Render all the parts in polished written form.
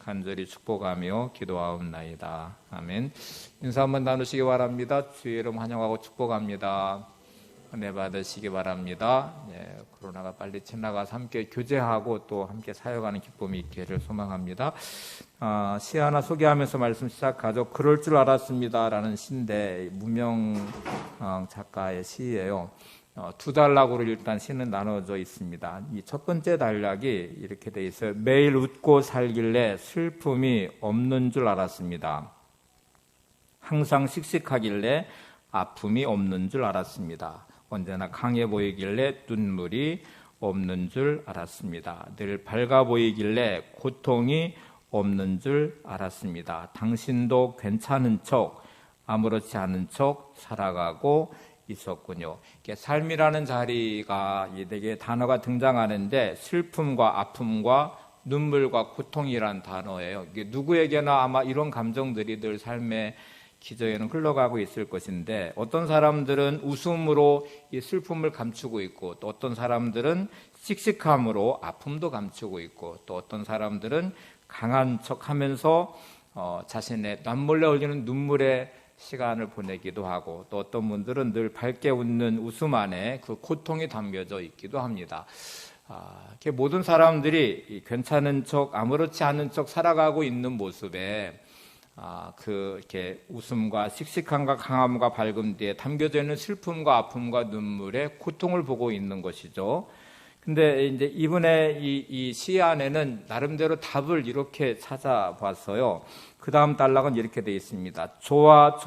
간절히 축복하며 기도하옵나이다. 아멘. 인사 한번 나누시기 바랍니다. 주의 이름 환영하고 축복합니다. 은혜 받으시기 바랍니다. 코로나가 빨리 지나가서 함께 교제하고 또 함께 사역하는 기쁨이 있기를 소망합니다. 시 하나 소개하면서 말씀 시작하죠. 그럴 줄 알았습니다 라는 시인데 무명 작가의 시예요. 두 단락으로 일단 시는 나눠져 있습니다. 이 첫 번째 단락이 이렇게 돼 있어요. 매일 웃고 살길래 슬픔이 없는 줄 알았습니다. 항상 씩씩하길래 아픔이 없는 줄 알았습니다. 언제나 강해 보이길래 눈물이 없는 줄 알았습니다. 늘 밝아 보이길래 고통이 없는 줄 알았습니다. 당신도 괜찮은 척, 아무렇지 않은 척 살아가고 있었군요. 삶이라는 자리가 되게 단어가 등장하는데 슬픔과 아픔과 눈물과 고통이란 단어예요. 이게 누구에게나 아마 이런 감정들이 늘 삶의 기저에는 흘러가고 있을 것인데 어떤 사람들은 웃음으로 이 슬픔을 감추고 있고 또 어떤 사람들은 씩씩함으로 아픔도 감추고 있고 또 어떤 사람들은 강한 척하면서 자신의 남몰래 흘리는 눈물의 시간을 보내기도 하고 또 어떤 분들은 늘 밝게 웃는 웃음 안에 그 고통이 담겨져 있기도 합니다. 모든 사람들이 괜찮은 척 아무렇지 않은 척 살아가고 있는 모습에 이렇게 웃음과 씩씩함과 강함과 밝음 뒤에 담겨져 있는 슬픔과 아픔과 눈물의 고통을 보고 있는 것이죠. 근데 이제 이분의 이 시 안에는 나름대로 답을 이렇게 찾아봤어요. 그 다음 단락은 이렇게 되어 있습니다. 좋아.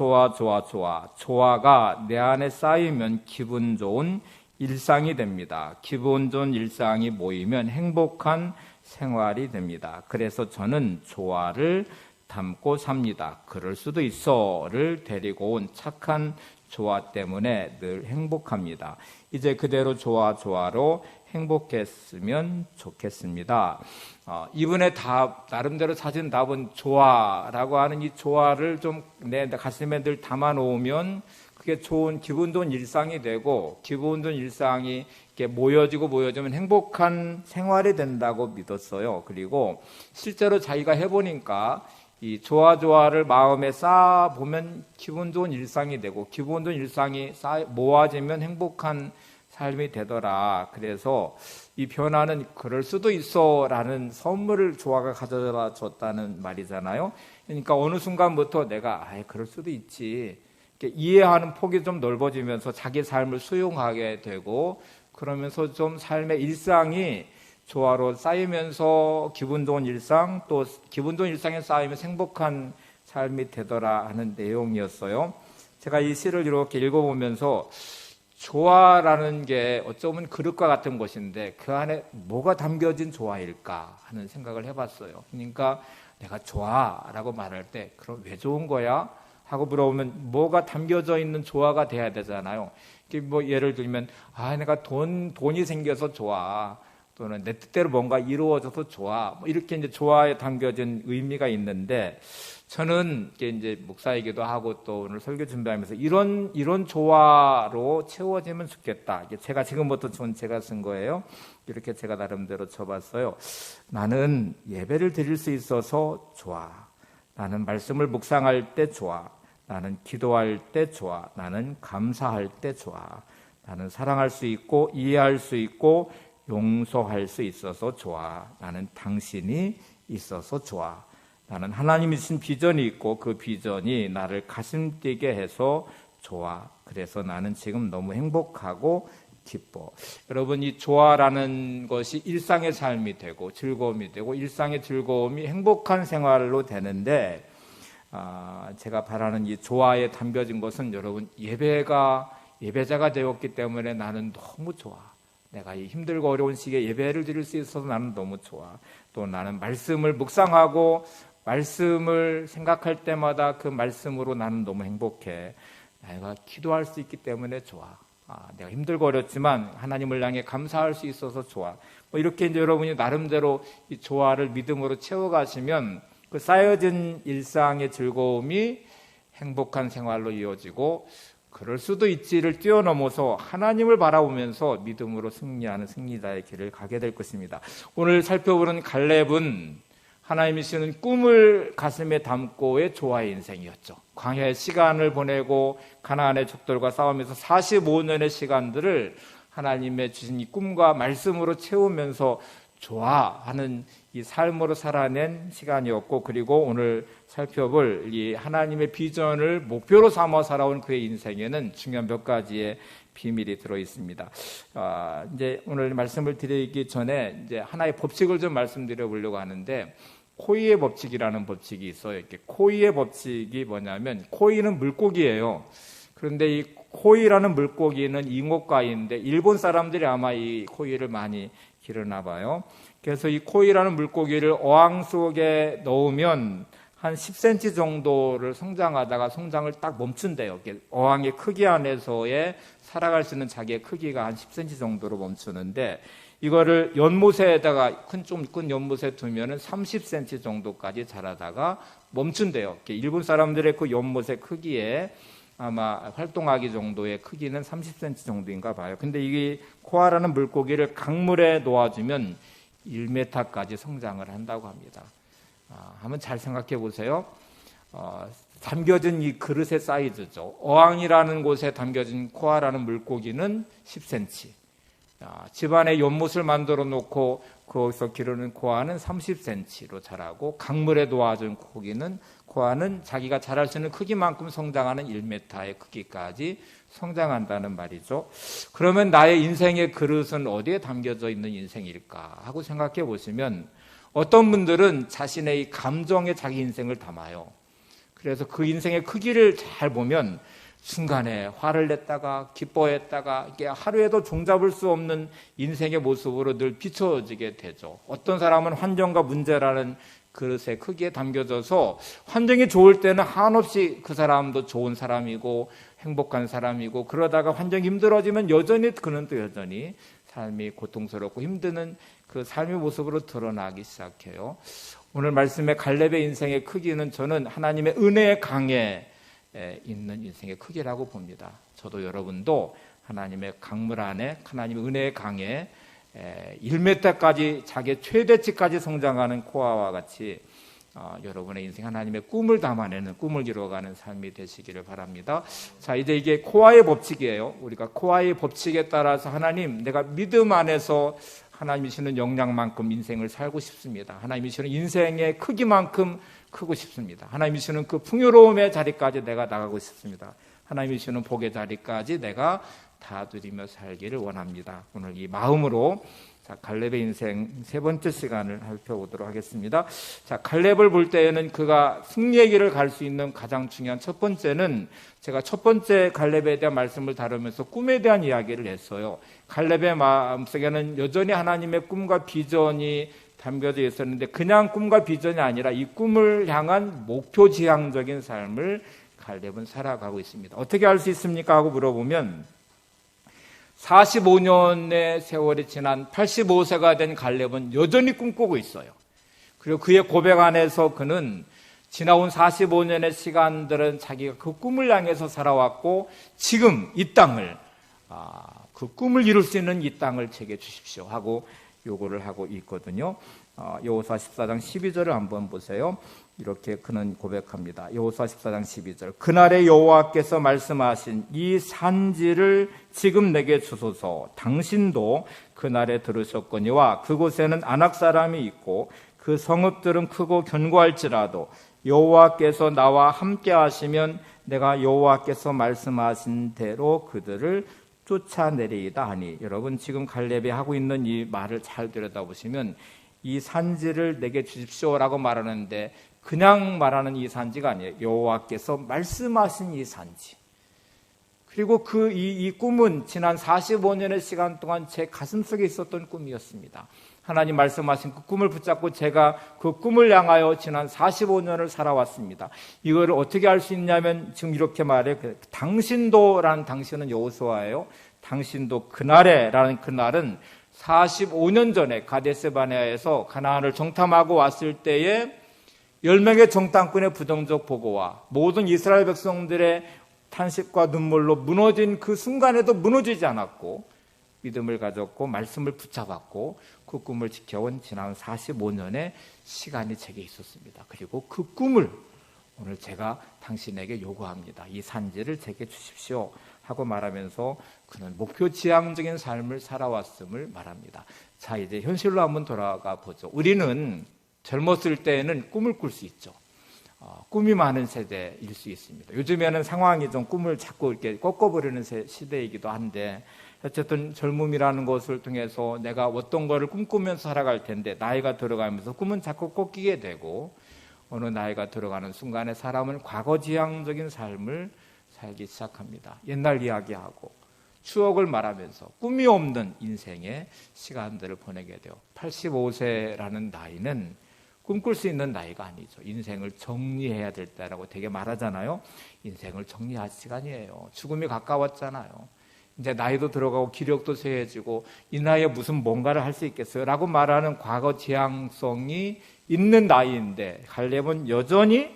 좋아가 내 안에 쌓이면 기분 좋은 일상이 됩니다. 기분 좋은 일상이 모이면 행복한 생활이 됩니다. 그래서 저는 좋아를 담고 삽니다. 그럴 수도 있어를 데리고 온 착한 좋아 때문에 늘 행복합니다. 이제 그대로 좋아로 행복했으면 좋겠습니다. 이분의 답, 나름대로 찾은 답은 좋아라고 하는 이 좋아를 좀 내 가슴에 늘 담아 놓으면 그게 기분 좋은 일상이 되고 기분 좋은 일상이 이렇게 모여지면 행복한 생활이 된다고 믿었어요. 그리고 실제로 자기가 해보니까 이 좋아를 마음에 쌓아보면 기분 좋은 일상이 되고 기분 좋은 일상이 모아지면 행복한 삶이 되더라. 그래서 이 변화는 그럴 수도 있어 라는 선물을 조아가 가져다 줬다는 말이잖아요. 그러니까 어느 순간부터 내가 그럴 수도 있지 이해하는 폭이 좀 넓어지면서 자기 삶을 수용하게 되고 그러면서 좀 삶의 일상이 조화로 쌓이면서 기분 좋은 일상 또 기분 좋은 일상에 쌓이면서 행복한 삶이 되더라 하는 내용이었어요. 제가 이 시를 이렇게 읽어보면서 조화라는 게 어쩌면 그릇과 같은 것인데 그 안에 뭐가 담겨진 조화일까 하는 생각을 해봤어요. 그러니까 내가 좋아라고 말할 때 그럼 왜 좋은 거야? 하고 물어보면 뭐가 담겨져 있는 조화가 돼야 되잖아요. 예를 들면 내가 돈이 생겨서 좋아. 또는 내 뜻대로 뭔가 이루어져서 좋아. 이렇게 이제 조화에 담겨진 의미가 있는데 저는 이제 목사이기도 하고 또 오늘 설교 준비하면서 이런 조화로 채워지면 좋겠다. 제가 지금부터 제가 쓴 거예요. 이렇게 제가 나름대로 쳐봤어요. 나는 예배를 드릴 수 있어서 좋아. 나는 말씀을 묵상할 때 좋아. 나는 기도할 때 좋아. 나는 감사할 때 좋아. 나는 사랑할 수 있고 이해할 수 있고 용서할 수 있어서 좋아. 나는 당신이 있어서 좋아. 나는 하나님이 주신 비전이 있고 그 비전이 나를 가슴 뛰게 해서 좋아. 그래서 나는 지금 너무 행복하고 기뻐. 여러분 이 좋아라는 것이 일상의 삶이 되고 즐거움이 되고 일상의 즐거움이 행복한 생활로 되는데 제가 바라는 이 좋아에 담겨진 것은 여러분 예배자가 되었기 때문에 나는 너무 좋아. 내가 이 힘들고 어려운 시기에 예배를 드릴 수 있어서 나는 너무 좋아. 또 나는 말씀을 묵상하고 말씀을 생각할 때마다 그 말씀으로 나는 너무 행복해. 내가 기도할 수 있기 때문에 좋아. 내가 힘들고 어렵지만 하나님을 향해 감사할 수 있어서 좋아. 이렇게 이제 여러분이 나름대로 이 조화를 믿음으로 채워가시면 그 쌓여진 일상의 즐거움이 행복한 생활로 이어지고 그럴 수도 있지를 뛰어넘어서 하나님을 바라보면서 믿음으로 승리하는 승리자의 길을 가게 될 것입니다. 오늘 살펴보는 갈렙은 하나님이 주시는 꿈을 가슴에 담고의 조화의 인생이었죠. 광야의 시간을 보내고 가나안의 족들과 싸우면서 45년의 시간들을 하나님의 주신 이 꿈과 말씀으로 채우면서 좋아하는 이 삶으로 살아낸 시간이었고, 그리고 오늘 살펴볼 이 하나님의 비전을 목표로 삼아 살아온 그의 인생에는 중요한 몇 가지의 비밀이 들어 있습니다. 이제 오늘 말씀을 드리기 전에 이제 하나의 법칙을 좀 말씀드려 보려고 하는데, 코이의 법칙이라는 법칙이 있어요. 이렇게 코이의 법칙이 뭐냐면, 코이는 물고기예요. 그런데 이 코이라는 물고기는 잉어과인데 일본 사람들이 아마 이 코이를 많이 기르나 봐요. 그래서 이 코이라는 물고기를 어항 속에 넣으면 한 10cm 정도를 성장하다가 성장을 딱 멈춘대요. 어항의 크기 안에서의 살아갈 수 있는 자기의 크기가 한 10cm 정도로 멈추는데, 이거를 연못에다가 좀 큰 연못에 두면은 30cm 정도까지 자라다가 멈춘대요. 일본 사람들의 그 연못의 크기에 아마 활동하기 정도의 크기는 30cm 정도인가 봐요. 근데 이게 코알라는 물고기를 강물에 놓아주면 1m까지 성장을 한다고 합니다. 한번 잘 생각해 보세요. 담겨진 이 그릇의 사이즈죠. 어항이라는 곳에 담겨진 코알라는 물고기는 10cm. 집안에 연못을 만들어 놓고 거기서 기르는 코알은 30cm로 자라고, 강물에 놓아준 코알은 자기가 자랄 수 있는 크기만큼 성장하는 1m의 크기까지 성장한다는 말이죠. 그러면 나의 인생의 그릇은 어디에 담겨져 있는 인생일까 하고 생각해 보시면, 어떤 분들은 자신의 이 감정에 자기 인생을 담아요. 그래서 그 인생의 크기를 잘 보면 순간에 화를 냈다가 기뻐했다가 이게 하루에도 종잡을 수 없는 인생의 모습으로 늘 비춰지게 되죠. 어떤 사람은 환경과 문제라는 그릇의 크기에 담겨져서 환경이 좋을 때는 한없이 그 사람도 좋은 사람이고 행복한 사람이고, 그러다가 환경이 힘들어지면 그는 또 여전히 삶이 고통스럽고 힘드는 그 삶의 모습으로 드러나기 시작해요. 오늘 말씀의 갈렙의 인생의 크기는 저는 하나님의 은혜의 강에 있는 인생의 크기라고 봅니다. 저도 여러분도 하나님의 강물 안에, 하나님의 은혜의 강에 1m까지 자기의 최대치까지 성장하는 코아와 같이 여러분의 인생 하나님의 꿈을 담아내는, 꿈을 이루어가는 삶이 되시기를 바랍니다. 자, 이제 이게 코아의 법칙이에요. 우리가 코아의 법칙에 따라서 하나님, 내가 믿음 안에서 하나님이 주시는 역량만큼 인생을 살고 싶습니다. 하나님이 주시는 인생의 크기만큼 크고 싶습니다. 하나님이 주시는 그 풍요로움의 자리까지 내가 나가고 싶습니다. 하나님이 주시는 복의 자리까지 내가 다 누리며 살기를 원합니다. 오늘 이 마음으로 갈렙의 인생 세 번째 시간을 살펴보도록 하겠습니다. 자, 갈렙을 볼 때에는 그가 승리의 길을 갈 수 있는 가장 중요한 첫 번째는, 제가 첫 번째 갈렙에 대한 말씀을 다루면서 꿈에 대한 이야기를 했어요. 갈렙의 마음속에는 여전히 하나님의 꿈과 비전이 담겨져 있었는데, 그냥 꿈과 비전이 아니라 이 꿈을 향한 목표 지향적인 삶을 갈렙은 살아가고 있습니다. 어떻게 알 수 있습니까? 하고 물어보면, 45년의 세월이 지난 85세가 된 갈렙은 여전히 꿈꾸고 있어요. 그리고 그의 고백 안에서 그는 지나온 45년의 시간들은 자기가 그 꿈을 향해서 살아왔고, 지금 이 땅을, 그 꿈을 이룰 수 있는 이 땅을 제게 주십시오 하고 요구를 하고 있거든요. 여호수아 14장 12절을 한번 보세요. 이렇게 그는 고백합니다. 여호수아 14장 12절. 그날에 여호와께서 말씀하신 이 산지를 지금 내게 주소서. 당신도 그날에 들으셨거니와 그곳에는 아낙 사람이 있고 그 성읍들은 크고 견고할지라도 여호와께서 나와 함께 하시면 내가 여호와께서 말씀하신 대로 그들을 쫓아내리이다 하니. 여러분, 지금 갈렙이 하고 있는 이 말을 잘 들여다보시면 이 산지를 내게 주십시오라고 말하는데, 그냥 말하는 이 산지가 아니에요. 여호와께서 말씀하신 이 산지. 그리고 이 꿈은 지난 45년의 시간 동안 제 가슴 속에 있었던 꿈이었습니다. 하나님 말씀하신 그 꿈을 붙잡고 제가 그 꿈을 향하여 지난 45년을 살아왔습니다. 이거를 어떻게 알 수 있냐면, 지금 이렇게 말해. 당신도라는 당신은 여호수아예요. 당신도 그날에라는 그날은 45년 전에 가데스바네아에서 가나안을 정탐하고 왔을 때에 10명의 정탐꾼의 부정적 보고와 모든 이스라엘 백성들의 탄식과 눈물로 무너진 그 순간에도 무너지지 않았고, 믿음을 가졌고 말씀을 붙잡았고 그 꿈을 지켜온 지난 45년의 시간이 제게 있었습니다. 그리고 그 꿈을 오늘 제가 당신에게 요구합니다. 이 산지를 제게 주십시오 하고 말하면서 그는 목표 지향적인 삶을 살아왔음을 말합니다. 자, 이제 현실로 한번 돌아가 보죠. 우리는 젊었을 때에는 꿈을 꿀 수 있죠. 꿈이 많은 세대일 수 있습니다. 요즘에는 상황이 좀 꿈을 자꾸 이렇게 꺾어버리는 시대이기도 한데, 어쨌든 젊음이라는 것을 통해서 내가 어떤 거를 꿈꾸면서 살아갈 텐데, 나이가 들어가면서 꿈은 자꾸 꺾이게 되고, 어느 나이가 들어가는 순간에 사람은 과거지향적인 삶을 살기 시작합니다. 옛날 이야기하고 추억을 말하면서 꿈이 없는 인생의 시간들을 보내게 돼요. 85세라는 나이는 꿈꿀 수 있는 나이가 아니죠. 인생을 정리해야 될 때라고 되게 말하잖아요. 인생을 정리할 시간이에요. 죽음이 가까웠잖아요. 이제 나이도 들어가고 기력도 쇠해지고 이 나이에 무슨 뭔가를 할 수 있겠어요? 라고 말하는 과거 지향성이 있는 나이인데 갈렙은 여전히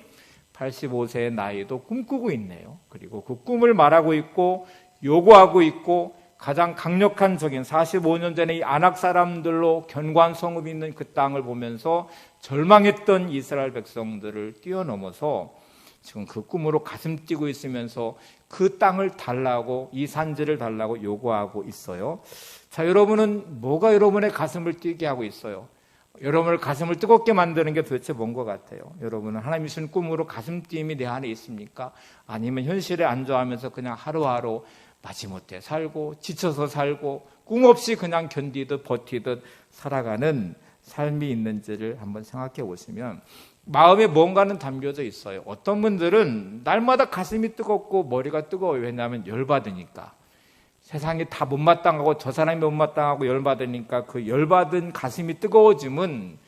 85세의 나이도 꿈꾸고 있네요. 그리고 그 꿈을 말하고 있고 요구하고 있고 가장 강력한 적인 45년 전에 이 아낙 사람들로 견고한 성읍이 있는 그 땅을 보면서 절망했던 이스라엘 백성들을 뛰어넘어서 지금 그 꿈으로 가슴 뛰고 있으면서 그 땅을 달라고, 이 산지를 달라고 요구하고 있어요. 자, 여러분은 뭐가 여러분의 가슴을 뛰게 하고 있어요? 여러분을 가슴을 뜨겁게 만드는 게 도대체 뭔 것 같아요? 여러분은 하나님이 주신 꿈으로 가슴 뛰임이 내 안에 있습니까? 아니면 현실에 안주하면서 그냥 하루하루 마지못해 살고 지쳐서 살고 꿈 없이 그냥 견디듯 버티듯 살아가는 삶이 있는지를 한번 생각해 보시면 마음에 뭔가는 담겨져 있어요. 어떤 분들은 날마다 가슴이 뜨겁고 머리가 뜨거워요. 왜냐하면 열받으니까. 세상이 다 못마땅하고 저 사람이 못마땅하고 열받으니까 그 열받은 가슴이 뜨거워짐은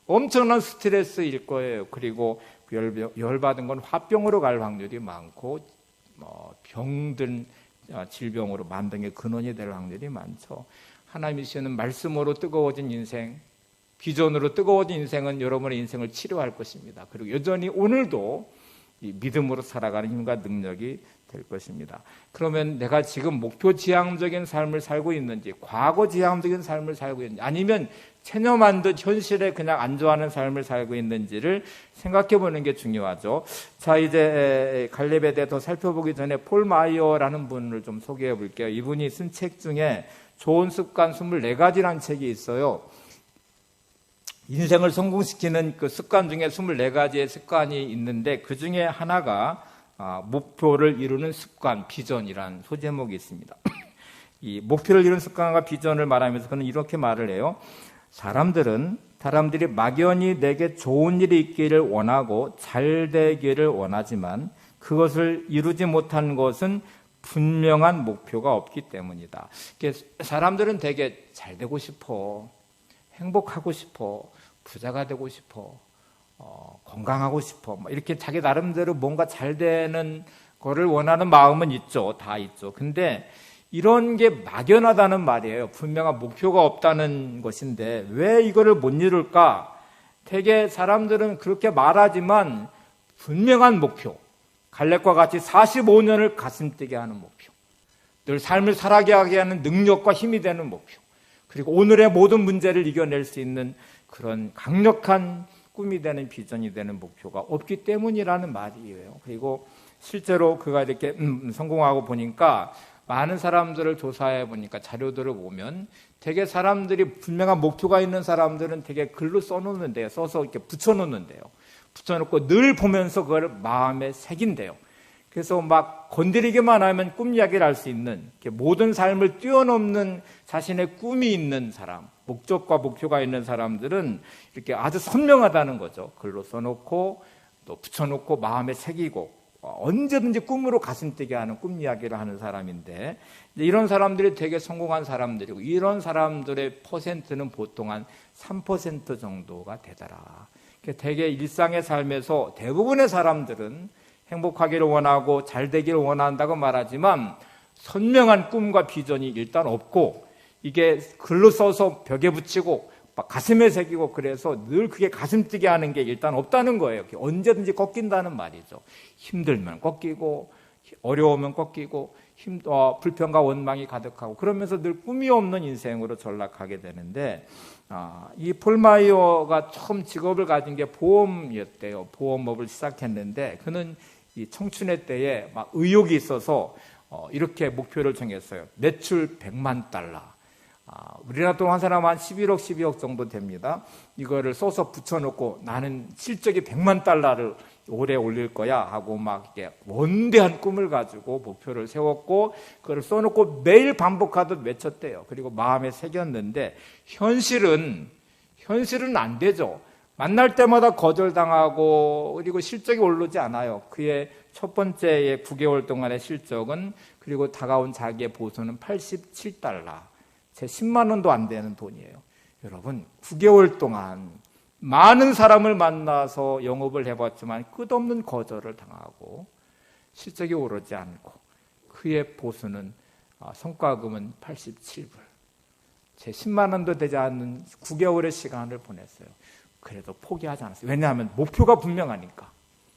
엄청난 스트레스일 거예요. 그리고 열받은 건 화병으로 갈 확률이 많고 병든 질병으로 만병의 근원이 될 확률이 많죠. 하나님이 주시는 말씀으로 뜨거워진 인생, 비전으로 뜨거워진 인생은 여러분의 인생을 치료할 것입니다. 그리고 여전히 오늘도 이 믿음으로 살아가는 힘과 능력이 될 것입니다. 그러면 내가 지금 목표 지향적인 삶을 살고 있는지, 과거 지향적인 삶을 살고 있는지, 아니면 체념한 듯 현실에 그냥 안주하는 삶을 살고 있는지를 생각해 보는 게 중요하죠. 자, 이제 갈렙에 대해 더 살펴보기 전에 폴 마이어라는 분을 좀 소개해 볼게요. 이분이 쓴 책 중에 좋은 습관 24가지라는 책이 있어요. 인생을 성공시키는 그 습관 중에 24가지의 습관이 있는데 그 중에 하나가 목표를 이루는 습관, 비전이라는 소제목이 있습니다. 이 목표를 이루는 습관과 비전을 말하면서 그는 이렇게 말을 해요. 사람들이 막연히 내게 좋은 일이 있기를 원하고 잘 되기를 원하지만 그것을 이루지 못한 것은 분명한 목표가 없기 때문이다. 사람들은 되게 잘 되고 싶어, 행복하고 싶어, 부자가 되고 싶어, 건강하고 싶어, 이렇게 자기 나름대로 뭔가 잘 되는 거를 원하는 마음은 있죠. 다 있죠. 근데 이런 게 막연하다는 말이에요. 분명한 목표가 없다는 것인데 왜 이거를 못 이룰까? 되게 사람들은 그렇게 말하지만 분명한 목표, 갈렙과 같이 45년을 가슴 뛰게 하는 목표, 늘 삶을 살아가게 하는 능력과 힘이 되는 목표, 그리고 오늘의 모든 문제를 이겨낼 수 있는 그런 강력한 꿈이 되는 비전이 되는 목표가 없기 때문이라는 말이에요. 그리고 실제로 그가 이렇게 성공하고 보니까 많은 사람들을 조사해 보니까 자료들을 보면 되게 사람들이 분명한 목표가 있는 사람들은 되게 글로 써놓는데요. 써서 이렇게 붙여놓는데요. 붙여놓고 늘 보면서 그걸 마음에 새긴대요. 그래서 막 건드리기만 하면 꿈 이야기를 할 수 있는 모든 삶을 뛰어넘는 자신의 꿈이 있는 사람, 목적과 목표가 있는 사람들은 이렇게 아주 선명하다는 거죠. 글로 써놓고 또 붙여놓고 마음에 새기고 언제든지 꿈으로 가슴 뛰게 하는 꿈 이야기를 하는 사람인데 이런 사람들이 되게 성공한 사람들이고 이런 사람들의 퍼센트는 보통 한 3% 정도가 되더라. 되게 일상의 삶에서 대부분의 사람들은 행복하기를 원하고 잘 되기를 원한다고 말하지만 선명한 꿈과 비전이 일단 없고 이게 글로 써서 벽에 붙이고 가슴에 새기고 그래서 늘 그게 가슴 뛰게 하는 게 일단 없다는 거예요. 언제든지 꺾인다는 말이죠. 힘들면 꺾이고 어려우면 꺾이고 불평과 원망이 가득하고 그러면서 늘 꿈이 없는 인생으로 전락하게 되는데 이 폴마이어가 처음 직업을 가진 게 보험이었대요. 보험업을 시작했는데 그는 이 청춘의 때에 막 의욕이 있어서 이렇게 목표를 정했어요. 매출 100만 달러. 우리나라 돈 한 사람 한 11억, 12억 정도 됩니다. 이거를 써서 붙여놓고 나는 실적이 100만 달러를 올해 올릴 거야 하고 막 이렇게 원대한 꿈을 가지고 목표를 세웠고 그걸 써놓고 매일 반복하듯 외쳤대요. 그리고 마음에 새겼는데 현실은 안 되죠. 만날 때마다 거절당하고 그리고 실적이 오르지 않아요. 그의 첫 번째의 9개월 동안의 실적은 그리고 다가온 자기의 보수는 87달러. 제 10만 원도 안 되는 돈이에요. 여러분 9개월 동안 많은 사람을 만나서 영업을 해봤지만 끝없는 거절을 당하고 실적이 오르지 않고 그의 보수는 성과금은 87불. 제 10만 원도 되지 않는 9개월의 시간을 보냈어요. 그래도 포기하지 않았어요. 왜냐하면 목표가 분명하니까.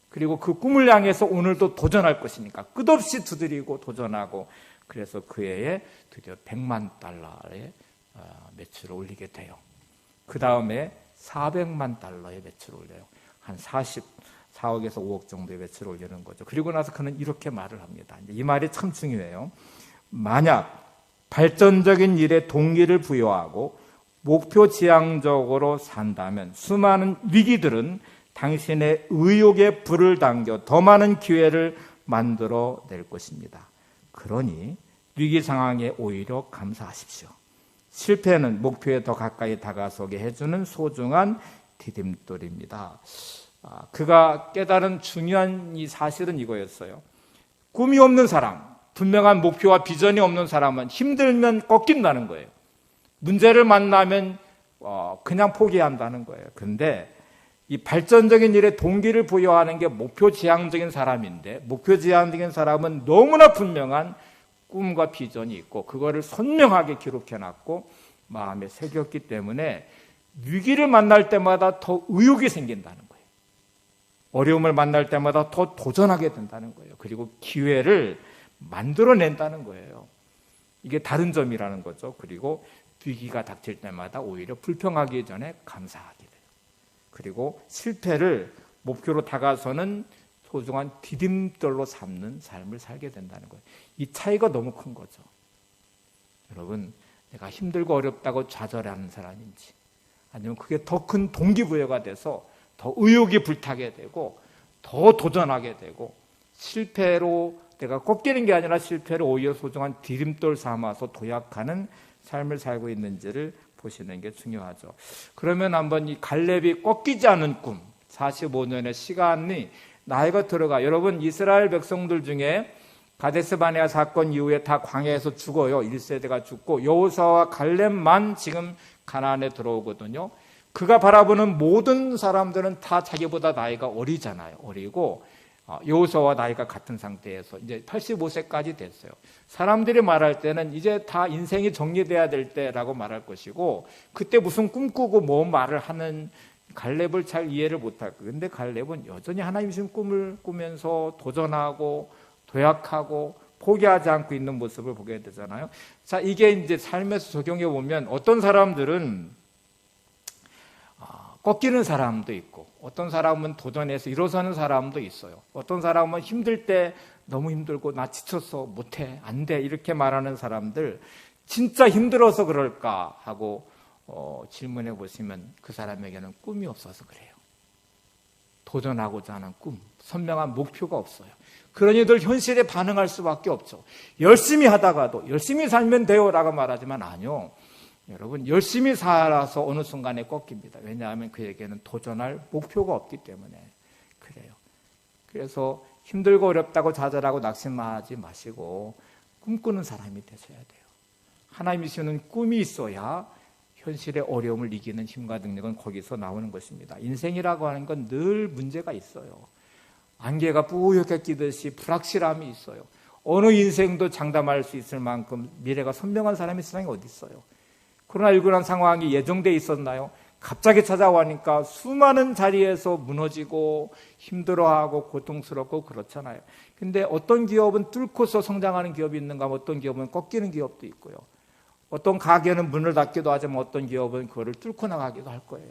그리고 그 꿈을 향해서 오늘도 도전할 것이니까 끝없이 두드리고 도전하고 그래서 그 해에 드디어 100만 달러의 매출을 올리게 돼요. 그 다음에 400만 달러의 매출을 올려요. 한 4억에서 5억 정도의 매출을 올리는 거죠. 그리고 나서 그는 이렇게 말을 합니다. 이 말이 참 중요해요. 만약 발전적인 일에 동기를 부여하고 목표 지향적으로 산다면 수많은 위기들은 당신의 의욕에 불을 당겨 더 많은 기회를 만들어낼 것입니다. 그러니 위기 상황에 오히려 감사하십시오. 실패는 목표에 더 가까이 다가서게 해주는 소중한 디딤돌입니다. 그가 깨달은 중요한 이 사실은 이거였어요. 꿈이 없는 사람, 분명한 목표와 비전이 없는 사람은 힘들면 꺾인다는 거예요. 문제를 만나면 그냥 포기한다는 거예요. 그런데 이 발전적인 일에 동기를 부여하는 게 목표 지향적인 사람인데 목표 지향적인 사람은 너무나 분명한 꿈과 비전이 있고 그거를 선명하게 기록해놨고 마음에 새겼기 때문에 위기를 만날 때마다 더 의욕이 생긴다는 거예요. 어려움을 만날 때마다 더 도전하게 된다는 거예요. 그리고 기회를 만들어낸다는 거예요. 이게 다른 점이라는 거죠. 그리고 위기가 닥칠 때마다 오히려 불평하기 전에 감사하게 돼요. 그리고 실패를 목표로 다가서는 소중한 디딤돌로 삼는 삶을 살게 된다는 거예요. 이 차이가 너무 큰 거죠. 여러분, 내가 힘들고 어렵다고 좌절하는 사람인지 아니면 그게 더 큰 동기부여가 돼서 더 의욕이 불타게 되고 더 도전하게 되고 실패로 내가 꺾이는 게 아니라 실패를 오히려 소중한 디딤돌 삼아서 도약하는 삶을 살고 있는지를 보시는 게 중요하죠. 그러면 한번 이 갈렙이 꺾이지 않은 꿈, 45년의 시간이 나이가 들어가. 여러분 이스라엘 백성들 중에 가데스 바네아 사건 이후에 다 광야에서 죽어요. 1세대가 죽고 여호수아와 갈렙만 지금 가나안에 들어오거든요. 그가 바라보는 모든 사람들은 다 자기보다 나이가 어리잖아요. 어리고 여호수아와 나이가 같은 상태에서 이제 85세까지 됐어요. 사람들이 말할 때는 이제 다 인생이 정리돼야 될 때라고 말할 것이고 그때 무슨 꿈꾸고 뭐 말을 하는 갈렙을 잘 이해를 못할 거예요. 그런데 갈렙은 여전히 하나님 주신 꿈을 꾸면서 도전하고 도약하고 포기하지 않고 있는 모습을 보게 되잖아요. 자, 이게 이제 삶에서 적용해 보면 어떤 사람들은 꺾이는 사람도 있고 어떤 사람은 도전해서 일어서는 사람도 있어요. 어떤 사람은 힘들 때 너무 힘들고 나 지쳤어 못해 안 돼 이렇게 말하는 사람들 진짜 힘들어서 그럴까 하고 질문해 보시면 그 사람에게는 꿈이 없어서 그래요. 도전하고자 하는 꿈, 선명한 목표가 없어요. 그러니 늘 현실에 반응할 수밖에 없죠. 열심히 하다가도 열심히 살면 돼요라고 말하지만 아니요. 여러분 열심히 살아서 어느 순간에 꺾입니다. 왜냐하면 그에게는 도전할 목표가 없기 때문에 그래요. 그래서 힘들고 어렵다고 좌절하고 낙심하지 마시고 꿈꾸는 사람이 되셔야 돼요. 하나님이 주시는 꿈이 있어야 현실의 어려움을 이기는 힘과 능력은 거기서 나오는 것입니다. 인생이라고 하는 건 늘 문제가 있어요. 안개가 뿌옇게 끼듯이 불확실함이 있어요. 어느 인생도 장담할 수 있을 만큼 미래가 선명한 사람이 세상에 어디 있어요. 코로나19라는 상황이 예정되어 있었나요? 갑자기 찾아오니까 수많은 자리에서 무너지고 힘들어하고 고통스럽고 그렇잖아요. 근데 어떤 기업은 뚫고서 성장하는 기업이 있는가 하면 어떤 기업은 꺾이는 기업도 있고요. 어떤 가게는 문을 닫기도 하지만 어떤 기업은 그거를 뚫고 나가기도 할 거예요.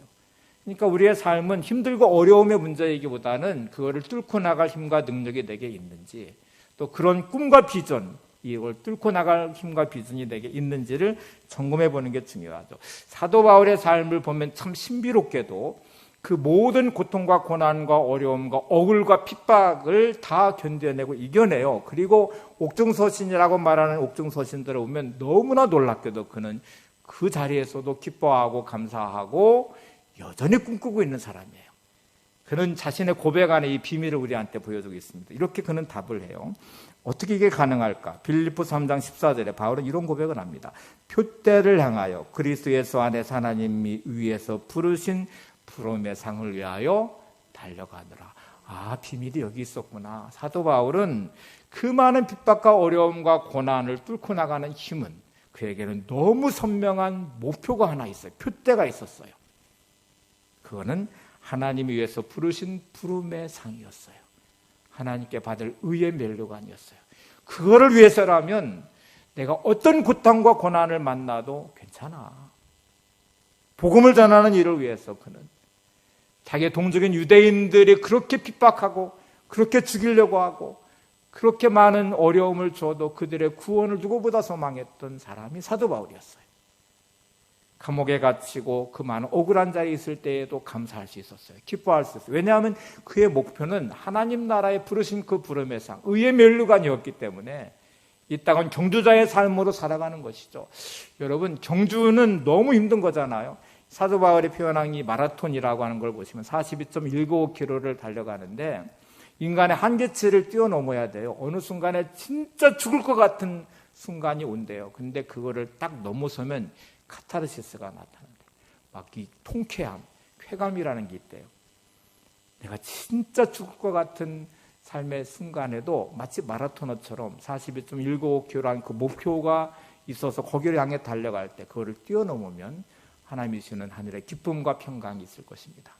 그러니까 우리의 삶은 힘들고 어려움의 문제이기보다는 그거를 뚫고 나갈 힘과 능력이 내게 있는지, 또 그런 꿈과 비전, 이걸 뚫고 나갈 힘과 비전이 내게 있는지를 점검해 보는 게 중요하죠. 사도 바울의 삶을 보면 참 신비롭게도 그 모든 고통과 고난과 어려움과 억울과 핍박을 다 견뎌내고 이겨내요. 그리고 옥중서신이라고 말하는 옥중서신들을 보면 너무나 놀랍게도 그는 그 자리에서도 기뻐하고 감사하고 여전히 꿈꾸고 있는 사람이에요. 그는 자신의 고백 안에 이 비밀을 우리한테 보여주고 있습니다. 이렇게 그는 답을 해요. 어떻게 이게 가능할까? 빌립보 3장 14절에 바울은 이런 고백을 합니다. 표대를 향하여 그리스도 예수 안에서 하나님이 위에서 부르신 부름의 상을 위하여 달려가느라. 아, 비밀이 여기 있었구나. 사도 바울은 그 많은 핍박과 어려움과 고난을 뚫고 나가는 힘은 그에게는 너무 선명한 목표가 하나 있어요. 표대가 있었어요. 그거는 하나님이 위해서 부르신 부름의 상이었어요. 하나님께 받을 의의 멸류관이었어요. 그거를 위해서라면 내가 어떤 고통과 고난을 만나도 괜찮아. 복음을 전하는 일을 위해서 그는 자기의 동족인 유대인들이 그렇게 핍박하고 그렇게 죽이려고 하고 그렇게 많은 어려움을 줘도 그들의 구원을 누구보다 소망했던 사람이 사도 바울이었어요. 감옥에 갇히고 그 많은 억울한 자리에 있을 때에도 감사할 수 있었어요. 기뻐할 수 있었어요. 왜냐하면 그의 목표는 하나님 나라에 부르신 그 부름의 상, 의의 멸류관이었기 때문에 이 땅은 경주자의 삶으로 살아가는 것이죠. 여러분, 경주는 너무 힘든 거잖아요. 사도 바울이 표현한 이 마라톤이라고 하는 걸 보시면 42.195km를 달려가는데 인간의 한계치를 뛰어넘어야 돼요. 어느 순간에 진짜 죽을 것 같은 순간이 온대요. 근데 그거를 딱 넘어서면 카타르시스가 나타난대요. 막 이 통쾌함, 쾌감이라는 게 있대요. 내가 진짜 죽을 것 같은 삶의 순간에도 마치 마라토너처럼 42.195km라는 그 목표가 있어서 거기를 향해 달려갈 때 그거를 뛰어넘으면 하나님이 주시는 하늘의 기쁨과 평강이 있을 것입니다.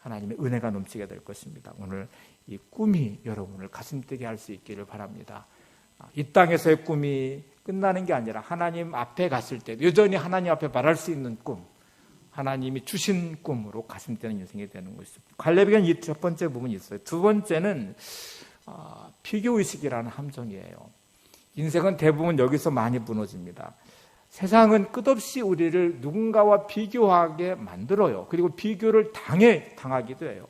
하나님의 은혜가 넘치게 될 것입니다. 오늘 이 꿈이 여러분을 가슴 뛰게 할 수 있기를 바랍니다. 이 땅에서의 꿈이 끝나는 게 아니라 하나님 앞에 갔을 때 여전히 하나님 앞에 말할 수 있는 꿈, 하나님이 주신 꿈으로 가슴 뛰는 인생이 되는 것이죠. 갈렙에게는 이 첫 번째 부분이 있어요. 두 번째는 비교의식이라는 함정이에요. 인생은 대부분 여기서 많이 무너집니다. 세상은 끝없이 우리를 누군가와 비교하게 만들어요. 그리고 비교를 당하기도 해요.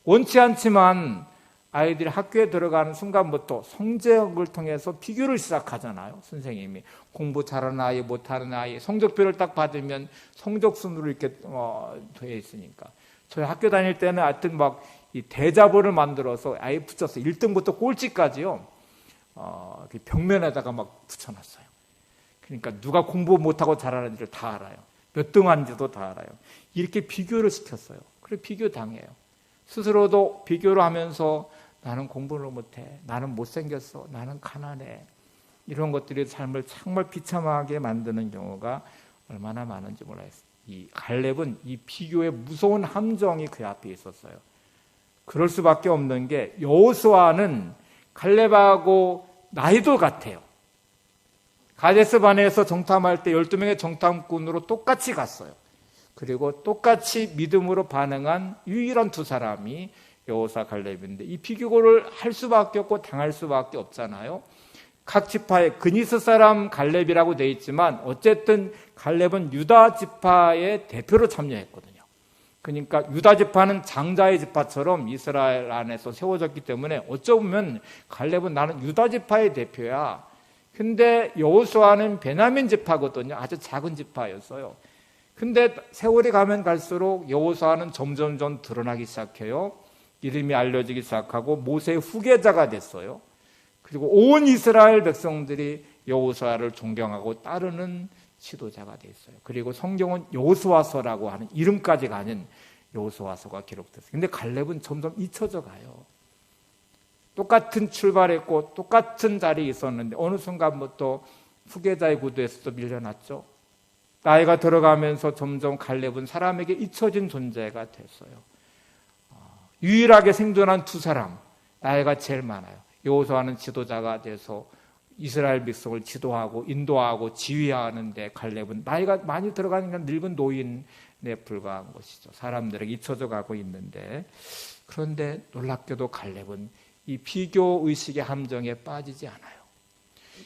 원치 않지만 아이들이 학교에 들어가는 순간부터 성적을 통해서 비교를 시작하잖아요. 선생님이 공부 잘하는 아이, 못하는 아이, 성적표를 딱 받으면 성적순으로 이렇게 되어 있으니까. 저희 학교 다닐 때는 하여튼 막 이 대자보를 만들어서 아예 붙였어. 1등부터 꼴찌까지요. 벽면에다가 막 붙여놨어요. 그러니까 누가 공부 못하고 잘하는지를 다 알아요. 몇 등 하는지도 다 알아요. 이렇게 비교를 시켰어요. 그래 비교 당해요. 스스로도 비교를 하면서 나는 공부를 못해, 나는 못생겼어, 나는 가난해, 이런 것들이 삶을 정말 비참하게 만드는 경우가 얼마나 많은지 몰라요. 이 갈렙은 이 비교의 무서운 함정이 그 앞에 있었어요. 그럴 수밖에 없는 게 여호수아는 갈렙하고 나이도 같아요. 가데스 바네에서 정탐할 때 12명의 정탐꾼으로 똑같이 갔어요. 그리고 똑같이 믿음으로 반응한 유일한 두 사람이 여호수아 갈렙인데 이 비교를 할 수밖에 없고 당할 수밖에 없잖아요. 각 지파의 그니스 사람 갈렙이라고 돼 있지만 어쨌든 갈렙은 유다 지파의 대표로 참여했거든요. 그러니까 유다 지파는 장자의 지파처럼 이스라엘 안에서 세워졌기 때문에 어쩌면 갈렙은 나는 유다 지파의 대표야. 근데 여호수아는 베냐민 지파거든요. 아주 작은 지파였어요. 근데 세월이 가면 갈수록 여호수아는 점점 드러나기 시작해요. 이름이 알려지기 시작하고 모세의 후계자가 됐어요. 그리고 온 이스라엘 백성들이 여호수아를 존경하고 따르는 지도자가 됐어요. 그리고 성경은 여호수아서라고 하는 이름까지 가는 여호수아서가 기록됐어요. 근데 갈렙은 점점 잊혀져 가요. 똑같은 출발했고 똑같은 자리에 있었는데 어느 순간부터 후계자의 구도에서도 밀려났죠. 나이가 들어가면서 점점 갈렙은 사람에게 잊혀진 존재가 됐어요. 유일하게 생존한 두 사람, 나이가 제일 많아요. 여호수아는 지도자가 돼서 이스라엘 백성을 지도하고 인도하고 지휘하는데 갈렙은 나이가 많이 들어가니까 늙은 노인에 불과한 것이죠. 사람들에게 잊혀져 가고 있는데, 그런데 놀랍게도 갈렙은 이 비교 의식의 함정에 빠지지 않아요.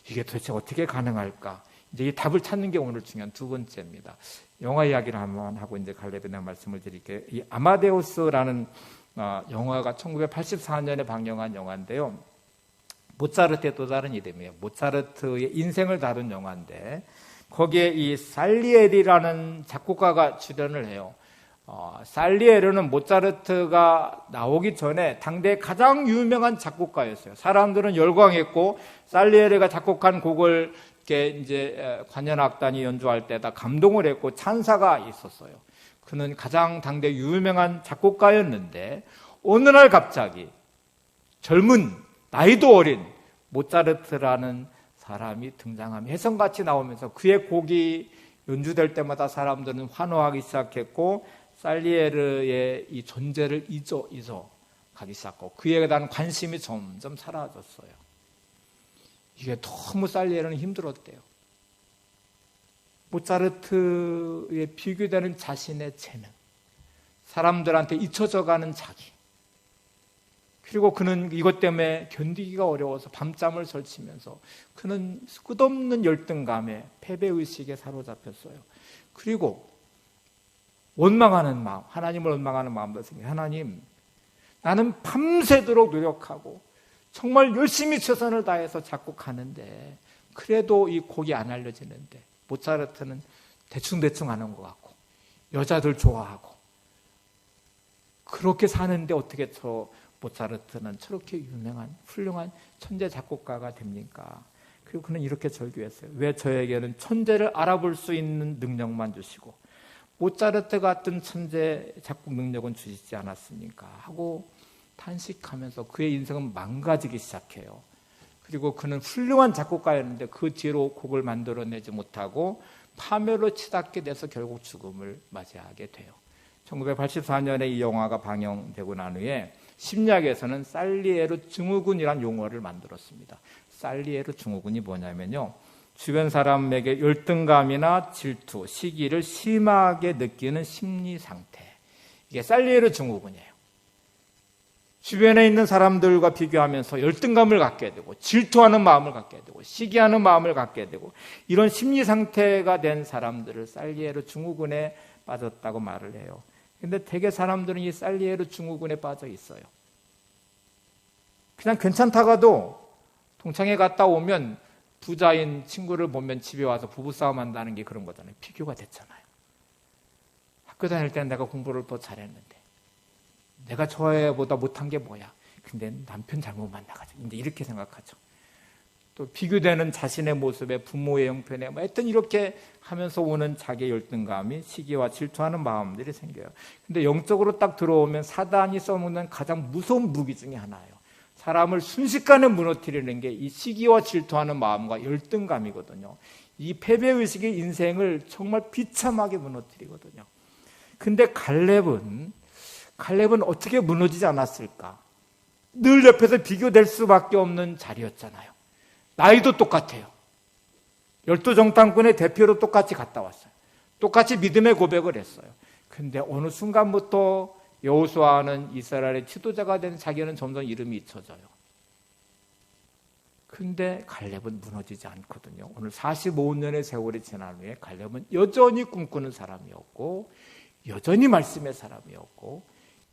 이게 도대체 어떻게 가능할까? 이제 이 답을 찾는 게 오늘 중요한 두 번째입니다. 영화 이야기를 한번 하고 이제 갈렙에 대한 말씀을 드릴게요. 이 아마데우스라는 영화가 1984년에 방영한 영화인데요. 모차르트의 또 다른 이름이에요. 모차르트의 인생을 다룬 영화인데, 거기에 이 살리에리라는 작곡가가 출연을 해요. 살리에르는 모차르트가 나오기 전에 당대 가장 유명한 작곡가였어요. 사람들은 열광했고, 살리에르가 작곡한 곡을 이렇게 이제 관현악단이 연주할 때다 감동을 했고 찬사가 있었어요. 그는 가장 당대 유명한 작곡가였는데, 어느 날 갑자기 젊은 나이도 어린 모차르트라는 사람이 등장하며 혜성같이 나오면서 그의 곡이 연주될 때마다 사람들은 환호하기 시작했고, 살리에르의 이 존재를 잊어 가기 시작하고 그에 대한 관심이 점점 사라졌어요. 이게 너무 살리에르는 힘들었대요. 모차르트에 비교되는 자신의 재능, 사람들한테 잊혀져가는 자기, 그리고 그는 이것 때문에 견디기가 어려워서 밤잠을 설치면서 그는 끝없는 열등감에 패배의식에 사로잡혔어요. 그리고 원망하는 마음, 하나님을 원망하는 마음도 생겨요. 하나님, 나는 밤새도록 노력하고 정말 열심히 최선을 다해서 작곡하는데 그래도 이 곡이 안 알려지는데, 모차르트는 대충대충 하는 것 같고 여자들 좋아하고 그렇게 사는데 어떻게 저 모차르트는 저렇게 유명한 훌륭한 천재 작곡가가 됩니까? 그리고 그는 이렇게 절규했어요. 왜 저에게는 천재를 알아볼 수 있는 능력만 주시고 모차르트 같은 천재 작곡 능력은 주시지 않았습니까? 하고 탄식하면서 그의 인생은 망가지기 시작해요. 그리고 그는 훌륭한 작곡가였는데 그 뒤로 곡을 만들어내지 못하고 파멸로 치닫게 돼서 결국 죽음을 맞이하게 돼요. 1984년에 이 영화가 방영되고 난 후에 심리학에서는 살리에르 증후군이라는 용어를 만들었습니다. 살리에르 증후군이 뭐냐면요, 주변 사람에게 열등감이나 질투, 시기를 심하게 느끼는 심리 상태, 이게 살리에르 증후군이에요. 주변에 있는 사람들과 비교하면서 열등감을 갖게 되고 질투하는 마음을 갖게 되고 시기하는 마음을 갖게 되고, 이런 심리 상태가 된 사람들을 살리에르 증후군에 빠졌다고 말을 해요. 근데 대개 사람들은 이 살리에르 증후군에 빠져 있어요. 그냥 괜찮다가도 동창회 갔다 오면 부자인 친구를 보면 집에 와서 부부싸움 한다는 게 그런 거잖아요. 비교가 됐잖아요. 학교 다닐 때는 내가 공부를 더 잘했는데 내가 저 애보다 못한 게 뭐야. 근데 남편 잘못 만나가지고 이제 이렇게 생각하죠. 또 비교되는 자신의 모습에 부모의 형편에 하여튼 이렇게 하면서 오는 자기의 열등감이 시기와 질투하는 마음들이 생겨요. 근데 영적으로 딱 들어오면 사단이 써먹는 가장 무서운 무기 중에 하나예요. 사람을 순식간에 무너뜨리는 게 이 시기와 질투하는 마음과 열등감이거든요. 이 패배의식의 인생을 정말 비참하게 무너뜨리거든요. 근데 갈렙은 어떻게 무너지지 않았을까? 늘 옆에서 비교될 수밖에 없는 자리였잖아요. 나이도 똑같아요. 12정탐꾼의 대표로 똑같이 갔다 왔어요. 똑같이 믿음의 고백을 했어요. 근데 어느 순간부터 여호수아는 이스라엘의 지도자가 된 자기는 점점 이름이 잊혀져요. 근데 갈렙은 무너지지 않거든요. 오늘 45년의 세월이 지난 후에 갈렙은 여전히 꿈꾸는 사람이었고 여전히 말씀의 사람이었고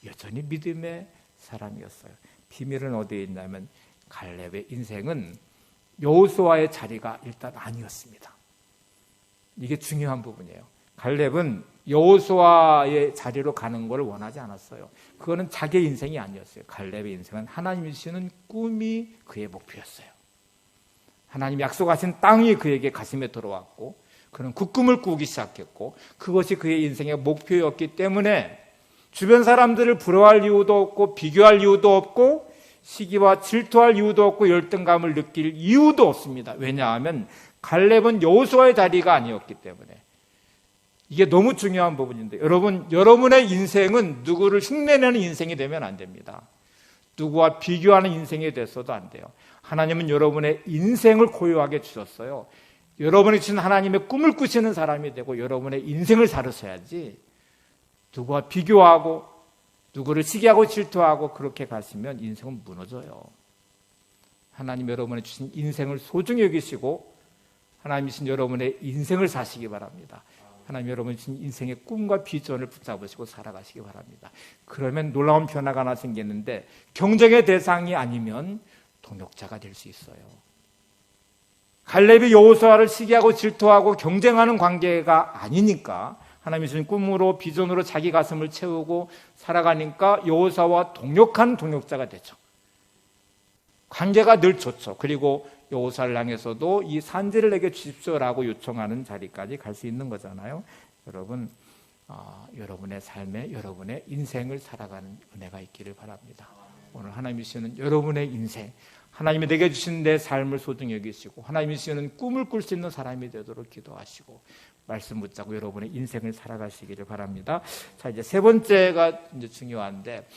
여전히 믿음의 사람이었어요. 비밀은 어디에 있냐면 갈렙의 인생은 여호수아의 자리가 일단 아니었습니다. 이게 중요한 부분이에요. 갈렙은 여호수아의 자리로 가는 걸 원하지 않았어요. 그거는 자기의 인생이 아니었어요. 갈렙의 인생은 하나님이 주시는 꿈이 그의 목표였어요. 하나님이 약속하신 땅이 그에게 가슴에 들어왔고 그는 그 꿈을 꾸기 시작했고 그것이 그의 인생의 목표였기 때문에 주변 사람들을 부러워할 이유도 없고 비교할 이유도 없고 시기와 질투할 이유도 없고 열등감을 느낄 이유도 없습니다. 왜냐하면 갈렙은 여호수아의 자리가 아니었기 때문에 이게 너무 중요한 부분인데, 여러분, 여러분의 인생은 누구를 흉내내는 인생이 되면 안 됩니다. 누구와 비교하는 인생이 됐어도 안 돼요. 하나님은 여러분의 인생을 고유하게 주셨어요. 여러분이 주신 하나님의 꿈을 꾸시는 사람이 되고 여러분의 인생을 살으셔야지, 누구와 비교하고 누구를 시기하고 질투하고 그렇게 가시면 인생은 무너져요. 하나님 여러분이 주신 인생을 소중히 여기시고 하나님이 주신 여러분의 인생을 사시기 바랍니다. 하나님 여러분이 주신 인생의 꿈과 비전을 붙잡으시고 살아가시기 바랍니다. 그러면 놀라운 변화가 하나 생겼는데, 경쟁의 대상이 아니면 동역자가 될 수 있어요. 갈렙이 여호수아를 시기하고 질투하고 경쟁하는 관계가 아니니까, 하나님이 주신 꿈으로 비전으로 자기 가슴을 채우고 살아가니까 여호수아와 동역한 동역자가 되죠. 관계가 늘 좋죠. 그리고 여호수아를 향해서도 이 산지를 내게 주십시오라고 요청하는 자리까지 갈 수 있는 거잖아요. 여러분, 여러분의 삶에 여러분의 인생을 살아가는 은혜가 있기를 바랍니다. 오늘 하나님이 주시는 여러분의 인생, 하나님이 내게 주신 내 삶을 소중히 여기시고 하나님이 주시는 꿈을 꿀 수 있는 사람이 되도록 기도하시고 말씀 붙잡고 여러분의 인생을 살아가시기를 바랍니다. 자, 이제 세 번째가 이제 중요한데,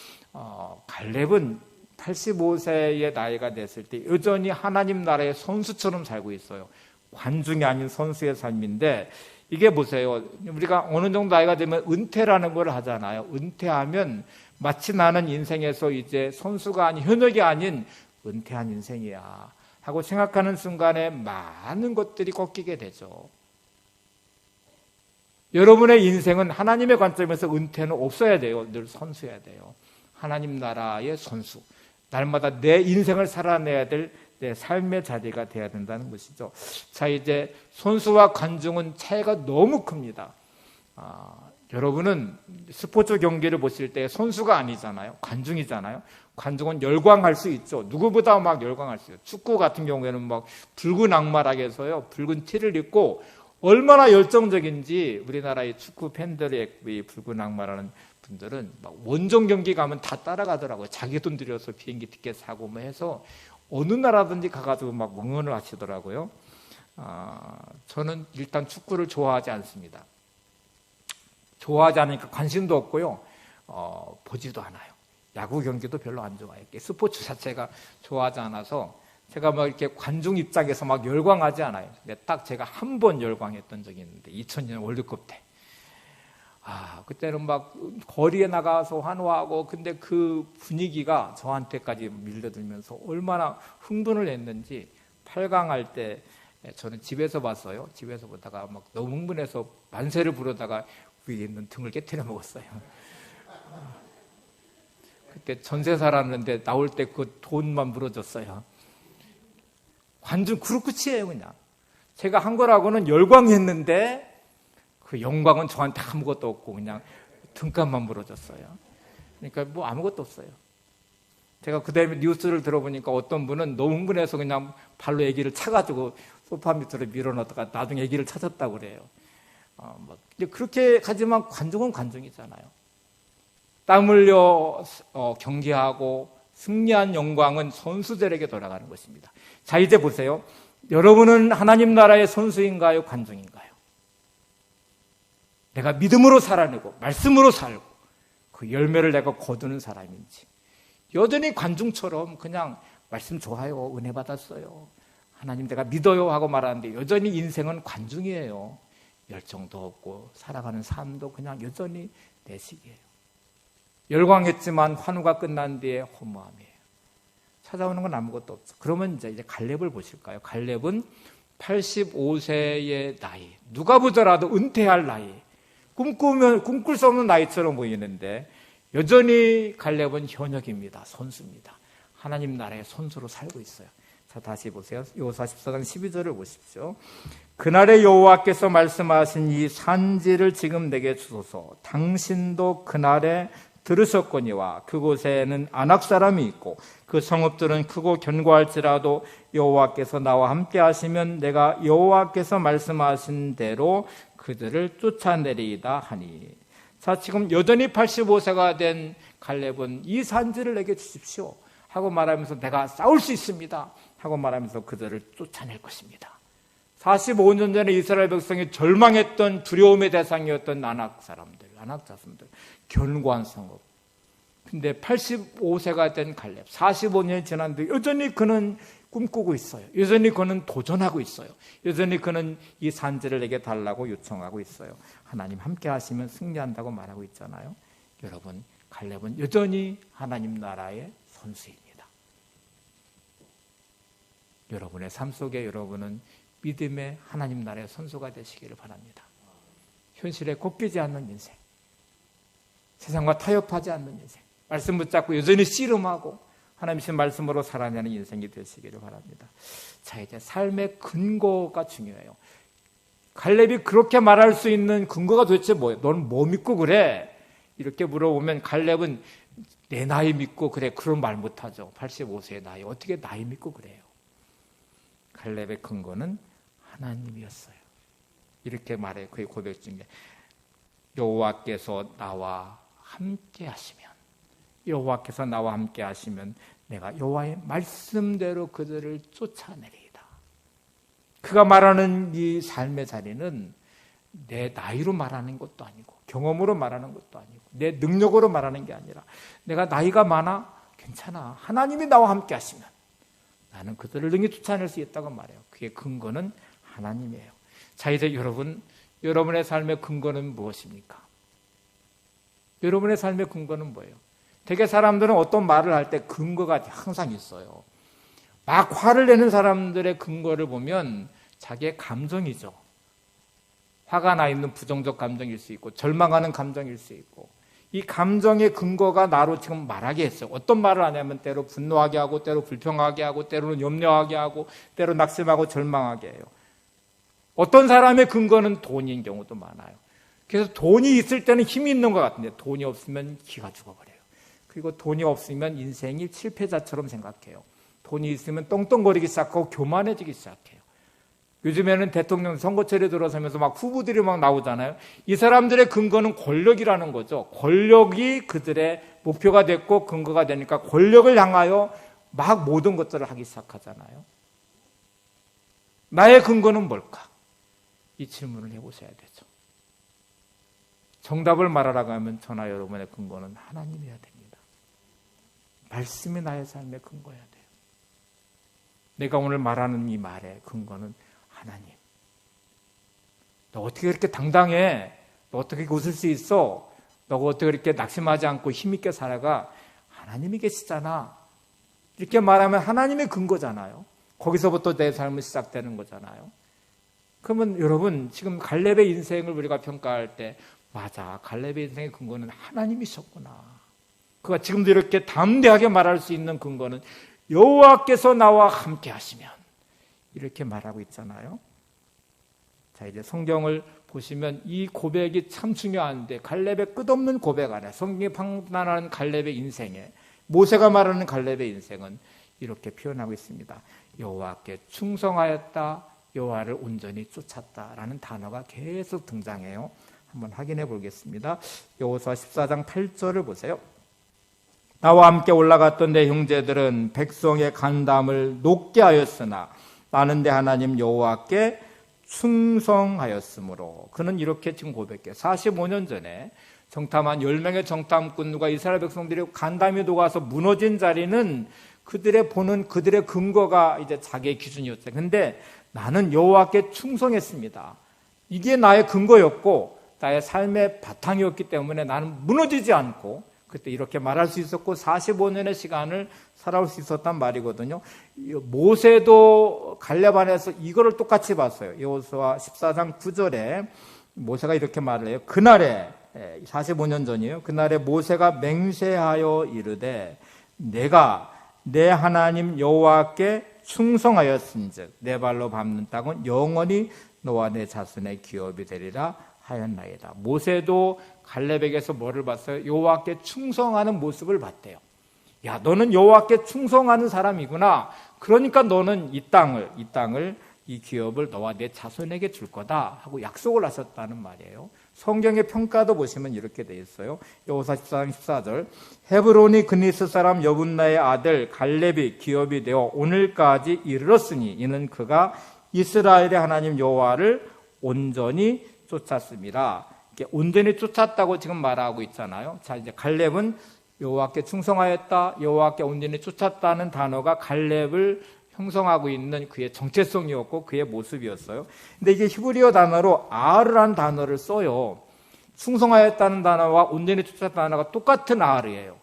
갈렙은 85세의 나이가 됐을 때 여전히 하나님 나라의 선수처럼 살고 있어요. 관중이 아닌 선수의 삶인데, 이게 보세요. 우리가 어느 정도 나이가 되면 은퇴라는 걸 하잖아요. 은퇴하면 마치 나는 인생에서 이제 선수가 아닌, 현역이 아닌 은퇴한 인생이야 하고 생각하는 순간에 많은 것들이 꺾이게 되죠. 여러분의 인생은 하나님의 관점에서 은퇴는 없어야 돼요. 늘 선수여야 돼요. 하나님 나라의 선수, 날마다 내 인생을 살아내야 될 내 삶의 자리가 돼야 된다는 것이죠. 자, 이제 선수와 관중은 차이가 너무 큽니다. 여러분은 스포츠 경기를 보실 때 선수가 아니잖아요. 관중이잖아요. 관중은 열광할 수 있죠. 누구보다 막 열광할 수 있어요. 축구 같은 경우에는 막 붉은 악마라고 해서요, 붉은 티를 입고 얼마나 열정적인지 우리나라의 축구 팬들의 이 붉은 악마라는 분들은 막 원정 경기 가면 다 따라가더라고요. 자기 돈 들여서 비행기 티켓 사고 뭐 해서 어느 나라든지 가가지고 막 응원을 하시더라고요. 저는 일단 축구를 좋아하지 않습니다. 좋아하지 않으니까 관심도 없고요. 보지도 않아요. 야구 경기도 별로 안 좋아해요. 스포츠 자체가 좋아하지 않아서 제가 막 이렇게 관중 입장에서 막 열광하지 않아요. 근데 딱 제가 한 번 열광했던 적이 있는데 2000년 월드컵 때. 그때는 막 거리에 나가서 환호하고, 근데 그 분위기가 저한테까지 밀려들면서 얼마나 흥분을 했는지 8강 할 때 저는 집에서 봤어요. 집에서 보다가 막 너무 흥분해서 만세를 부르다가 위에 있는 등을 깨트려 먹었어요. 그때 전세 살았는데 나올 때 그 돈만 물어줬어요. 관중 그릇 끝이에요, 그냥. 제가 한 거라고는 열광했는데 그 영광은 저한테 아무것도 없고 그냥 등값만 물어줬어요. 그러니까 뭐 아무것도 없어요. 제가 그 다음에 뉴스를 들어보니까 어떤 분은 너무 흥분해서 그냥 발로 아기를 차가지고 소파 밑으로 밀어넣다가 나중에 아기를 찾았다고 그래요. 그렇게 하지만 관중은 관중이잖아요. 땀 흘려 경기하고 승리한 영광은 선수들에게 돌아가는 것입니다. 자, 이제 보세요. 여러분은 하나님 나라의 선수인가요? 관중인가요? 내가 믿음으로 살아내고 말씀으로 살고 그 열매를 내가 거두는 사람인지, 여전히 관중처럼 그냥 말씀 좋아요, 은혜 받았어요, 하나님 내가 믿어요 하고 말하는데 여전히 인생은 관중이에요. 열정도 없고 살아가는 삶도 그냥 여전히 내식이에요. 열광했지만 환호가 끝난 뒤에 허무함이에요. 찾아오는 건 아무것도 없어. 그러면 이제 갈렙을 보실까요? 갈렙은 85세의 나이, 누가 보더라도 은퇴할 나이, 꿈꿀 수 없는 나이처럼 보이는데 여전히 갈렙은 현역입니다. 선수입니다. 하나님 나라의 선수로 살고 있어요. 자, 다시 보세요. 여호수아 14장 12절을 보십시오. 그날에 여호와께서 말씀하신 이 산지를 지금 내게 주소서. 당신도 그날에 들으셨거니와 그곳에는 아낙 사람이 있고 그 성읍들은 크고 견고할지라도 여호와께서 나와 함께 하시면 내가 여호와께서 말씀하신 대로 그들을 쫓아내리이다 하니. 자, 지금 여전히 85세가 된 갈렙은 이 산지를 내게 주십시오 하고 말하면서 내가 싸울 수 있습니다 하고 말하면서 그들을 쫓아낼 것입니다. 45년 전에 이스라엘 백성이 절망했던 두려움의 대상이었던 아낙 사람들, 아낙 자손들, 견고한 성읍. 근데 85세가 된 갈렙, 45년이 지났는데 여전히 그는 꿈꾸고 있어요. 여전히 그는 도전하고 있어요. 여전히 그는 이 산지를 내게 달라고 요청하고 있어요. 하나님 함께 하시면 승리한다고 말하고 있잖아요. 여러분, 갈렙은 여전히 하나님 나라의 선수입니다. 여러분의 삶 속에 여러분은 믿음의 하나님 나라의 선수가 되시기를 바랍니다. 현실에 꺾이지 않는 인생, 세상과 타협하지 않는 인생, 말씀 붙잡고 여전히 씨름하고 하나님의 말씀으로 살아내는 인생이 되시기를 바랍니다. 자, 이제 삶의 근거가 중요해요. 갈렙이 그렇게 말할 수 있는 근거가 도대체 뭐예요? 너는 뭐 믿고 그래? 이렇게 물어보면 갈렙은 내 나이 믿고 그래, 그런 말 못하죠. 85세의 나이, 어떻게 나이 믿고 그래요? 갈렙의 근거는 하나님이었어요. 이렇게 말해요. 그의 고백 중에 여호와께서 나와 함께 하시면, 여호와께서 나와 함께 하시면 내가 여호와의 말씀대로 그들을 쫓아내리이다. 그가 말하는 이 삶의 자리는 내 나이로 말하는 것도 아니고 경험으로 말하는 것도 아니고 내 능력으로 말하는 게 아니라 내가 나이가 많아? 괜찮아. 하나님이 나와 함께 하시면 나는 그들을 능히 쫓아낼 수 있다고 말해요. 그의 근거는 하나님이에요. 자, 이제 여러분의 삶의 근거는 무엇입니까? 여러분의 삶의 근거는 뭐예요? 되게 사람들은 어떤 말을 할 때 근거가 항상 있어요. 막 화를 내는 사람들의 근거를 보면 자기의 감정이죠. 화가 나 있는 부정적 감정일 수 있고 절망하는 감정일 수 있고, 이 감정의 근거가 나로 지금 말하게 했어요. 어떤 말을 하냐면 때로 분노하게 하고 때로 불평하게 하고 때로는 염려하게 하고 때로 낙심하고 절망하게 해요. 어떤 사람의 근거는 돈인 경우도 많아요. 그래서 돈이 있을 때는 힘이 있는 것 같은데 돈이 없으면 기가 죽어버려요. 그리고 돈이 없으면 인생이 실패자처럼 생각해요. 돈이 있으면 떵떵거리기 시작하고 교만해지기 시작해요. 요즘에는 대통령 선거철에 들어서면서 막 후보들이 막 나오잖아요. 이 사람들의 근거는 권력이라는 거죠. 권력이 그들의 목표가 됐고 근거가 되니까 권력을 향하여 막 모든 것들을 하기 시작하잖아요. 나의 근거는 뭘까? 이 질문을 해보셔야 되죠. 정답을 말하라고 하면 저나 여러분의 근거는 하나님이어야 됩니다. 말씀이 나의 삶의 근거여야 돼요. 내가 오늘 말하는 이 말의 근거는 하나님. 너 어떻게 그렇게 당당해? 너 어떻게 웃을 수 있어? 너가 어떻게 그렇게 낙심하지 않고 힘있게 살아가? 하나님이 계시잖아. 이렇게 말하면 하나님의 근거잖아요. 거기서부터 내 삶은 시작되는 거잖아요. 그러면 여러분, 지금 갈렙의 인생을 우리가 평가할 때 맞아, 갈렙의 인생의 근거는 하나님이셨구나. 그가 지금도 이렇게 담대하게 말할 수 있는 근거는 여호와께서 나와 함께 하시면, 이렇게 말하고 있잖아요. 자, 이제 성경을 보시면 이 고백이 참 중요한데, 갈렙의 끝없는 고백 안에 성경이 판단하는 갈렙의 인생에, 모세가 말하는 갈렙의 인생은 이렇게 표현하고 있습니다. 여호와께 충성하였다, 여호와를 온전히 쫓았다라는 단어가 계속 등장해요. 한번 확인해 보겠습니다. 여호수아 14장 8절을 보세요. 나와 함께 올라갔던 내 형제들은 백성의 간담을 높게 하였으나 나는 내 하나님 여호와께 충성하였으므로. 그는 이렇게 지금 고백해요. 45년 전에 정탐한 10명의 정탐꾼과 이스라엘 백성들이 간담이 녹아서 무너진 자리는 그들의 보는 그들의 근거가 이제 자기의 기준이었죠. 근데 나는 여호와께 충성했습니다. 이게 나의 근거였고 나의 삶의 바탕이었기 때문에 나는 무너지지 않고 그때 이렇게 말할 수 있었고 45년의 시간을 살아올 수 있었단 말이거든요. 모세도 갈렙 안에서 이거를 똑같이 봤어요. 여호수아 14장 9절에 모세가 이렇게 말을 해요. 그날에, 45년 전이에요. 그날에 모세가 맹세하여 이르되 내가 내 하나님 여호와께 충성하였은즉 내 발로 밟는 땅은 영원히 너와 내 자손의 기업이 되리라 하였나이다. 모세도 갈렙에게서 뭐를 봤어요? 여호와께 충성하는 모습을 봤대요. 야, 너는 여호와께 충성하는 사람이구나. 그러니까 너는 이 땅을 이 기업을 너와 내 자손에게 줄 거다 하고 약속을 하셨다는 말이에요. 성경의 평가도 보시면 이렇게 되어 있어요. 여호수아 14장 14절 헤브론이 그니스 사람 여분나의 아들 갈렙이 기업이 되어 오늘까지 이르렀으니 이는 그가 이스라엘의 하나님 여호와를 온전히 쫓았습니다. 온전히 쫓았다고 지금 말하고 있잖아요. 자, 이제 갈렙은 여호와께 충성하였다, 여호와께 온전히 쫓았다는 단어가 갈렙을 형성하고 있는 그의 정체성이었고 그의 모습이었어요. 근데 이게 히브리어 단어로 아르라는 단어를 써요. 충성하였다는 단어와 온전히 쫓았다는 단어가 똑같은 아르예요.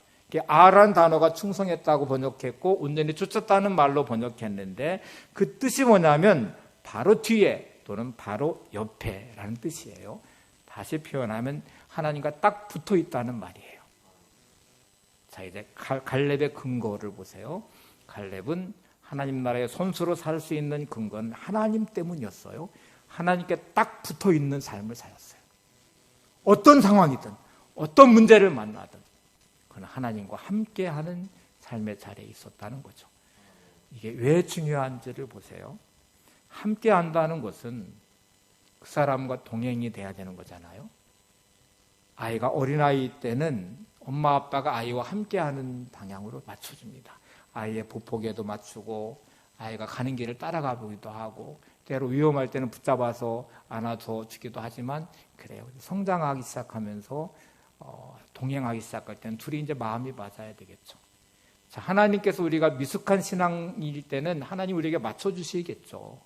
아라는 단어가 충성했다고 번역했고 온전히 쫓았다는 말로 번역했는데 그 뜻이 뭐냐면 바로 뒤에 또는 바로 옆에라는 뜻이에요. 다시 표현하면 하나님과 딱 붙어 있다는 말이에요. 자, 이제 갈렙의 근거를 보세요. 갈렙은 하나님 나라의 선수로 살 수 있는 근거는 하나님 때문이었어요. 하나님께 딱 붙어 있는 삶을 살았어요. 어떤 상황이든 어떤 문제를 만나든 그는 하나님과 함께하는 삶의 자리에 있었다는 거죠. 이게 왜 중요한지를 보세요. 함께한다는 것은 그 사람과 동행이 돼야 되는 거잖아요. 아이가 어린아이 때는 엄마 아빠가 아이와 함께하는 방향으로 맞춰줍니다. 아이의 보폭에도 맞추고 아이가 가는 길을 따라가 보기도 하고 때로 위험할 때는 붙잡아서 안아줘 주기도 하지만 그래요. 성장하기 시작하면서 동행하기 시작할 때는 둘이 이제 마음이 맞아야 되겠죠. 자, 하나님께서 우리가 미숙한 신앙일 때는 하나님 우리에게 맞춰주시겠죠.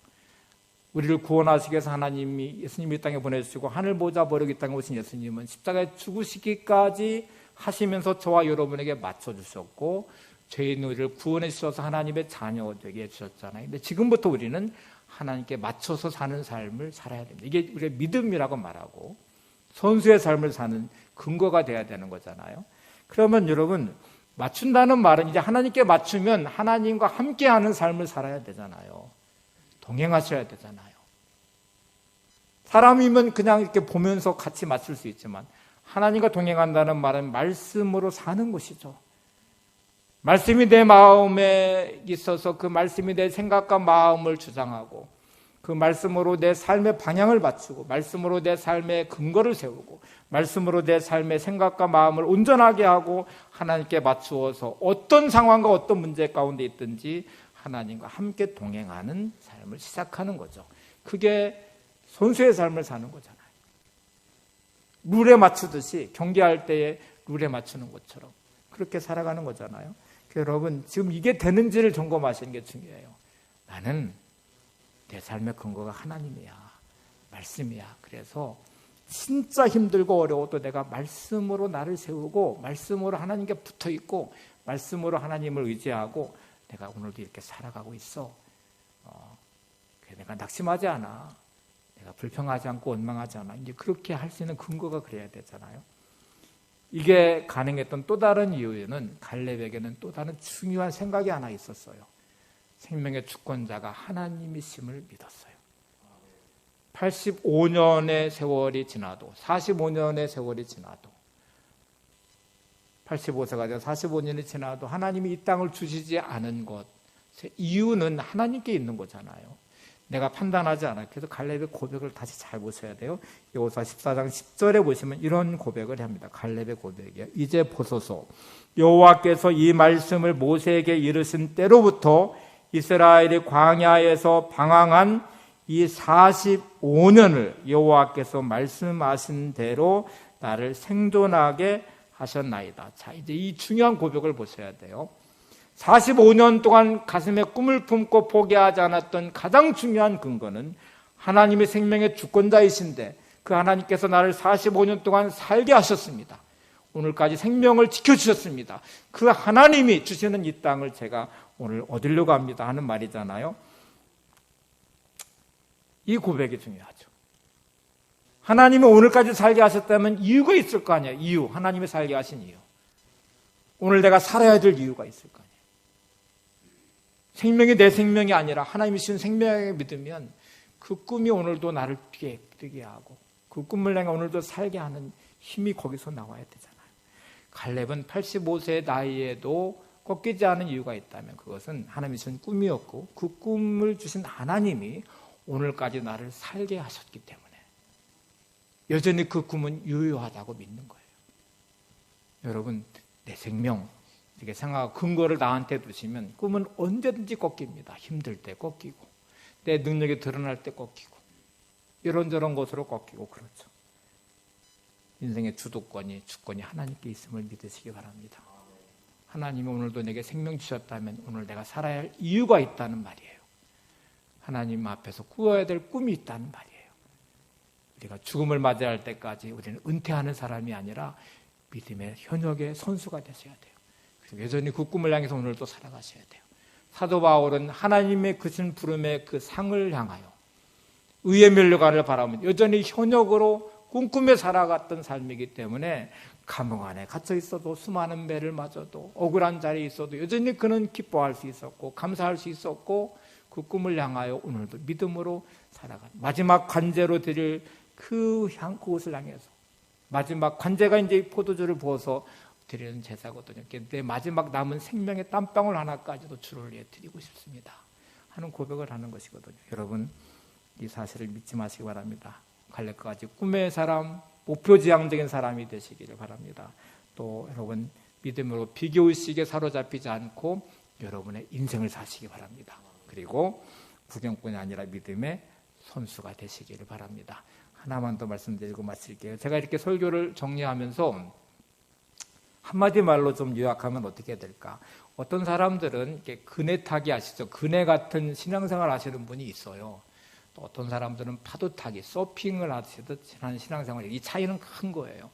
우리를 구원하시기 위해서 하나님이 예수님을 이 땅에 보내주시고 하늘 보좌 버리고 이 땅에 오신 예수님은 십자가에 죽으시기까지 하시면서 저와 여러분에게 맞춰주셨고 죄인 우리를 구원해 주셔서 하나님의 자녀 되게 해주셨잖아요. 근데 지금부터 우리는 하나님께 맞춰서 사는 삶을 살아야 됩니다. 이게 우리의 믿음이라고 말하고 선수의 삶을 사는 근거가 돼야 되는 거잖아요. 그러면 여러분 맞춘다는 말은 이제 하나님께 맞추면 하나님과 함께하는 삶을 살아야 되잖아요. 동행하셔야 되잖아요. 사람이면 그냥 이렇게 보면서 같이 맞출 수 있지만 하나님과 동행한다는 말은 말씀으로 사는 것이죠. 말씀이 내 마음에 있어서 그 말씀이 내 생각과 마음을 주장하고 그 말씀으로 내 삶의 방향을 맞추고 말씀으로 내 삶의 근거를 세우고 말씀으로 내 삶의 생각과 마음을 온전하게 하고 하나님께 맞추어서 어떤 상황과 어떤 문제 가운데 있든지 하나님과 함께 동행하는 삶을 시작하는 거죠. 그게 선수의 삶을 사는 거잖아요. 룰에 맞추듯이 경기할 때에 룰에 맞추는 것처럼 그렇게 살아가는 거잖아요. 여러분 지금 이게 되는지를 점검하시는 게 중요해요. 나는 내 삶의 근거가 하나님이야. 말씀이야. 그래서 진짜 힘들고 어려워도 내가 말씀으로 나를 세우고 말씀으로 하나님께 붙어있고 말씀으로 하나님을 의지하고 내가 오늘도 이렇게 살아가고 있어. 내가 낙심하지 않아. 내가 불평하지 않고 원망하지 않아. 이제 그렇게 할 수 있는 근거가 그래야 되잖아요. 이게 가능했던 또 다른 이유는 갈렙에게는 또 다른 중요한 생각이 하나 있었어요. 생명의 주권자가 하나님이심을 믿었어요. 85년의 세월이 지나도 45년의 세월이 지나도 85세가 되어 45년이 지나도 하나님이 이 땅을 주시지 않은 것의 이유는 하나님께 있는 거잖아요. 내가 판단하지 않아. 그래서 갈렙의 고백을 다시 잘 보셔야 돼요. 여호수아 14장 10절에 보시면 이런 고백을 합니다. 갈렙의 고백이에요. 이제 보소서 여호와께서 이 말씀을 모세에게 이르신 때로부터 이스라엘이 광야에서 방황한 이 45년을 여호와께서 말씀하신 대로 나를 생존하게 하셨나이다. 자, 이제 이 중요한 고백을 보셔야 돼요. 45년 동안 가슴에 꿈을 품고 포기하지 않았던 가장 중요한 근거는 하나님의 생명의 주권자이신데 그 하나님께서 나를 45년 동안 살게 하셨습니다. 오늘까지 생명을 지켜주셨습니다. 그 하나님이 주시는 이 땅을 제가 오늘 얻으려고 합니다 하는 말이잖아요. 이 고백이 중요하죠. 하나님이 오늘까지 살게 하셨다면 이유가 있을 거 아니에요. 이유, 하나님이 살게 하신 이유. 오늘 내가 살아야 될 이유가 있을 거 아니에요. 생명이 내 생명이 아니라 하나님이 주신 생명을 믿으면 그 꿈이 오늘도 나를 뛰게 하고 그 꿈을 내가 오늘도 살게 하는 힘이 거기서 나와야 되잖아요. 갈렙은 85세 나이에도 꺾이지 않은 이유가 있다면 그것은 하나님이 주신 꿈이었고 그 꿈을 주신 하나님이 오늘까지 나를 살게 하셨기 때문에 여전히 그 꿈은 유효하다고 믿는 거예요. 여러분 내 생명 이렇게 생각하고 근거를 나한테 두시면 꿈은 언제든지 꺾입니다. 힘들 때 꺾이고 내 능력이 드러날 때 꺾이고 이런저런 것으로 꺾이고 그렇죠. 인생의 주도권이 주권이 하나님께 있음을 믿으시기 바랍니다. 하나님이 오늘도 내게 생명 주셨다면 오늘 내가 살아야 할 이유가 있다는 말이에요. 하나님 앞에서 꾸어야 될 꿈이 있다는 말이에요. 우리가 죽음을 맞이할 때까지 우리는 은퇴하는 사람이 아니라 믿음의 현역의 선수가 되셔야 돼요. 그래서 여전히 그 꿈을 향해서 오늘도 살아가셔야 돼요. 사도 바울은 하나님의 크신 부름의 그 상을 향하여 의의 면류관을 바라보며 여전히 현역으로 꿈꾸며 살아갔던 삶이기 때문에 감옥 안에 갇혀 있어도 수많은 매를 맞아도 억울한 자리에 있어도 여전히 그는 기뻐할 수 있었고 감사할 수 있었고 그 꿈을 향하여 오늘도 믿음으로 살아간 마지막 관제로 드릴 그곳을 향해서 마지막 관제가 이제 포도주를 부어서 드리는 제사거든요. 내 마지막 남은 생명의 땀방울 하나까지도 주를 위해 드리고 싶습니다 하는 고백을 하는 것이거든요. 여러분 이 사실을 믿지 마시기 바랍니다. 갈래까지 꿈의 사람, 목표지향적인 사람이 되시기를 바랍니다. 또 여러분 믿음으로 비교의식에 사로잡히지 않고 여러분의 인생을 사시기 바랍니다. 그리고 구경꾼이 아니라 믿음의 선수가 되시기를 바랍니다. 하나만 더 말씀드리고 마칠게요. 제가 이렇게 설교를 정리하면서 한마디 말로 좀 요약하면 어떻게 될까? 어떤 사람들은 이렇게 그네 타기 아시죠? 그네 같은 신앙생활 하시는 분이 있어요. 또 어떤 사람들은 파도 타기, 서핑을 하시듯 하는 신앙생활, 이 차이는 큰 거예요.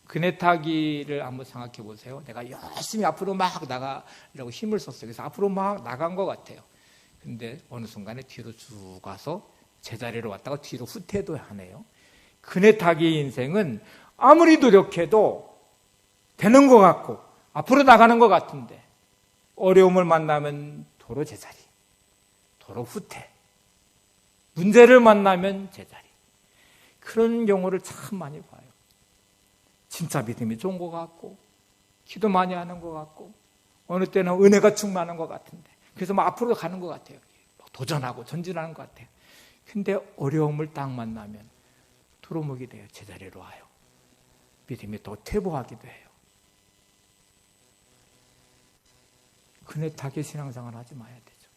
그네 타기를 한번 생각해 보세요. 내가 열심히 앞으로 막 나가려고 힘을 썼어요. 그래서 앞으로 막 나간 것 같아요. 근데 어느 순간에 뒤로 쭉 가서 제자리로 왔다가 뒤로 후퇴도 하네요. 그네 타기 인생은 아무리 노력해도 되는 것 같고 앞으로 나가는 것 같은데 어려움을 만나면 도로 제자리, 도로 후퇴, 문제를 만나면 제자리. 그런 경우를 참 많이 봐요. 진짜 믿음이 좋은 것 같고 기도 많이 하는 것 같고 어느 때는 은혜가 충만한 것 같은데 그래서 막 앞으로 가는 것 같아요. 도전하고 전진하는 것 같아요. 근데 어려움을 딱 만나면 도루묵이 돼요. 제자리로 와요. 믿음이 또 퇴보하기도 해요. 그네 타기 신앙생활 하지 마야 되죠.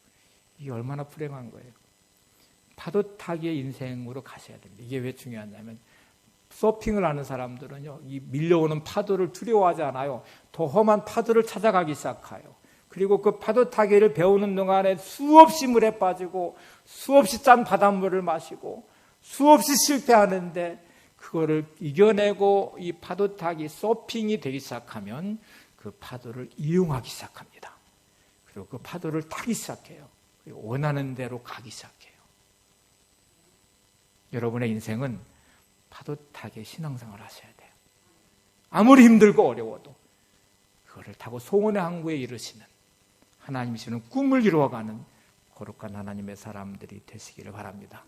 이게 얼마나 불행한 거예요. 파도 타기의 인생으로 가셔야 됩니다. 이게 왜 중요하냐면 서핑을 하는 사람들은요, 이 밀려오는 파도를 두려워하지 않아요. 더 험한 파도를 찾아가기 시작해요. 그리고 그 파도 타기를 배우는 동안에 수없이 물에 빠지고 수없이 짠 바닷물을 마시고 수없이 실패하는데 그거를 이겨내고 이 파도 타기 서핑이 되기 시작하면 그 파도를 이용하기 시작합니다. 그리고 그 파도를 타기 시작해요. 그리고 원하는 대로 가기 시작해요. 여러분의 인생은 파도 타기의 신앙생활을 하셔야 돼요. 아무리 힘들고 어려워도 그거를 타고 소원의 항구에 이르시는 하나님이 주는 꿈을 이루어가는 거룩한 하나님의 사람들이 되시기를 바랍니다.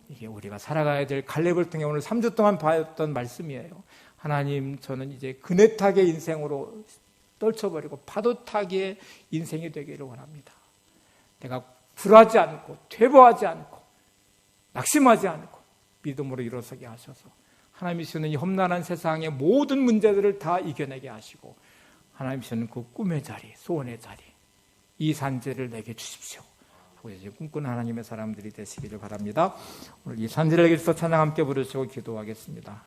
이게 우리가 살아가야 될 갈렙을 통해 오늘 3주 동안 봤던 말씀이에요. 하나님, 저는 이제 그네 타기의 인생으로 떨쳐버리고 파도 타기의 인생이 되기를 원합니다. 내가 굴하지 않고 퇴보하지 않고 낙심하지 않고 믿음으로 일어서게 하셔서 하나님이 주는 이 험난한 세상의 모든 문제들을 다 이겨내게 하시고 하나님이 주는 그 꿈의 자리, 소원의 자리, 이 산지를 내게 주십시오. 하고 이제 꿈꾸는 하나님의 사람들이 되시기를 바랍니다. 오늘 이 산지를 내게 주셔서 찬양 함께 부르시고 기도하겠습니다.